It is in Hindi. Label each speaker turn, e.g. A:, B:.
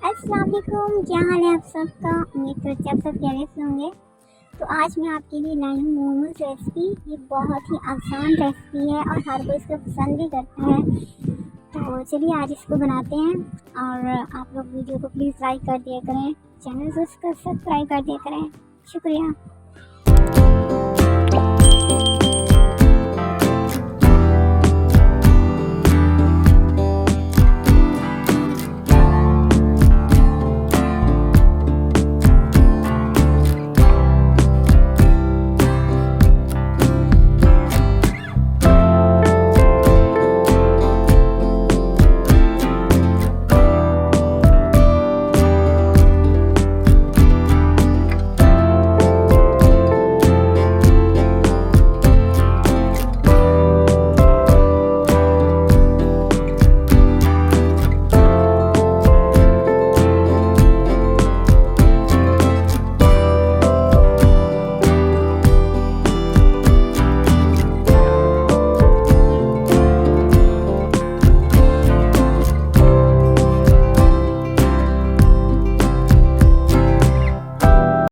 A: अस्सलाम वालेकुम, क्या हाल है आप सबका। उम्मीद करते हैं आप सब खैरियत से होंगे। तो आज मैं आपके लिए लाई हूँ मोमोज रेसिपी। ये बहुत ही आसान रेसिपी है और हर कोई इसको पसंद भी करता है। तो चलिए आज इसको बनाते हैं। और आप लोग वीडियो को प्लीज़ लाइक कर दिया करें, चैनल को सब्सक्राइब कर दिया करें। शुक्रिया।